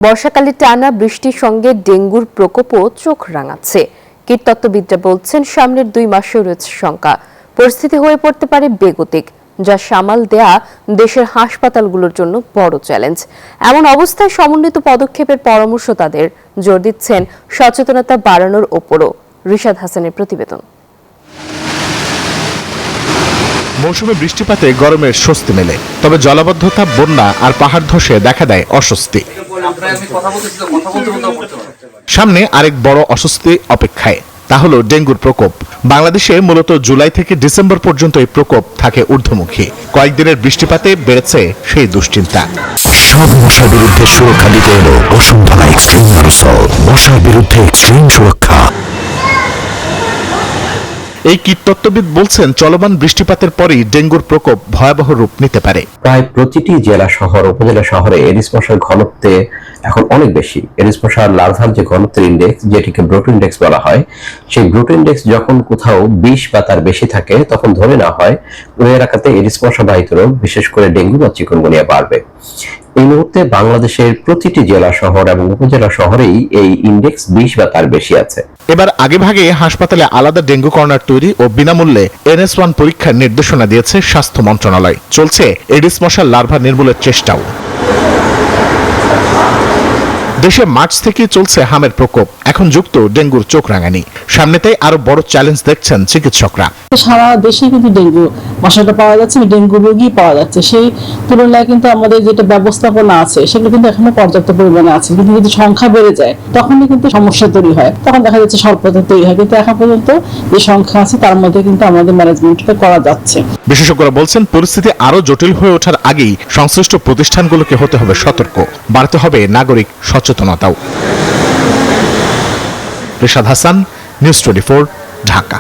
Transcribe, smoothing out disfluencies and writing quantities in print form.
বর্ষাকালে টানা বৃষ্টির সঙ্গে ডেঙ্গুর প্রকোপও চোখ রাঙাচ্ছে। কীটতত্ত্ববিদরা বলছেন সামনের 2 মাসেও রয়েছে শঙ্কা পরিস্থিতি হয়ে পড়তে পারে বেগতিক, যা সামাল দেয়া দেশের হাসপাতালগুলোর জন্য বড় চ্যালেঞ্জ। এমন অবস্থায় সমন্বিত পদক্ষেপের পরামর্শ তাদের, জোর দিচ্ছেন সচেতনতা বাড়ানোর ওপরও। রিশাদ হাসানের প্রতিবেদন। মৌসুমে বৃষ্টিপাতে গরমের স্বস্তি মেলে, তবে জলাবদ্ধতা, বন্যা আর পাহাড় ধসে দেখা দেয় অস্বস্তি। সামনে আরেক বড় অস্বস্তি অপেক্ষায়, তা হলো ডেঙ্গুর প্রকোপ। বাংলাদেশে মূলত জুলাই থেকে ডিসেম্বর পর্যন্ত এই প্রকোপ থাকে ঊর্ধ্বমুখী। কয়েকদিনের বৃষ্টিপাতে বেড়েছে সেই দুশ্চিন্তা। সব মশার বিরুদ্ধে সুরক্ষা দিতে এলো বসুন্ধরা এক্সট্রিম অ্যারোসল। মশার বিরুদ্ধে এক্সট্রিম সুরক্ষা। এই কীটতত্ত্ববিদ বলছেন চলমান বৃষ্টিপাতের পরেই ডেঙ্গুর প্রকোপ ভয়াবহ রূপ নিতে পারে। প্রায় প্রতিটি জেলা শহর, উপজেলা শহরে এডিস মশার ঘনত্বে এখন অনেক বেশি। এডিস মশার লার্ভার যে ঘনত্বের ইন্ডেক্স, যেটিকে ব্রুট ইন্ডেক্স বলা হয়, সেই ব্রুট ইন্ডেক্স যখন কোথাও 20 বা তার বেশি থাকে, তখন ধরে না হয় ওই এলাকাতে এডিস মশা বাহিত রোগ, বিশেষ করে ডেঙ্গু বা চিকুনগুনিয়া বাড়বে। এই মুহূর্তে বাংলাদেশের প্রতিটি জেলা শহর এবং উপজেলা শহরেই এই ইন্ডেক্স 20 বা তার বেশি আছে। এবার আগেভাগে হাসপাতালে আলাদা ডেঙ্গু কর্নার তৈরি ও বিনামূল্যে NS1 পরীক্ষার নির্দেশনা দিয়েছে স্বাস্থ্য মন্ত্রণালয়। চলছে এডিস মশার লার্ভা নির্মূলের চেষ্টাও। দেশে মার্চ থেকে চলছে হামের প্রকোপ, এখন যুক্ত ডেঙ্গুর চোখ রাঙানি। সামনে তাই আরো বড় চ্যালেঞ্জ দেখছেন চিকিৎসকরা। সারা দেশে কিন্তু ডেঙ্গু মশাটা পাওয়া যাচ্ছে, ডেঙ্গু রোগী পাওয়া যাচ্ছে। সেই তুলনায় কিন্তু আমাদের যেটা ব্যবস্থাপনা আছে সেগুলো কিন্তু এখনো পর্যাপ্ত পরিমাণে আছে, কিন্তু যদি সংখ্যা বেড়ে যায় তখনই কিন্তু সমস্যা তৈরি হয়, তখন দেখা যাচ্ছে স্বল্পতা তৈরি হয়। কিন্তু এখন পর্যন্ত যে সংখ্যা আছে তার মধ্যে কিন্তু আমাদের ম্যানেজমেন্টটা করা যাচ্ছে। বিশেষজ্ঞরা বলছেন পরিস্থিতি আরো জটিল হয়ে ওঠার আগেই সংশ্লিষ্ট প্রতিষ্ঠানগুলোকে হতে হবে সতর্ক, বাড়তে হবে নাগরিক সচেতনতাও। রিশাদ হাসান, নিউজ 24, ঢাকা।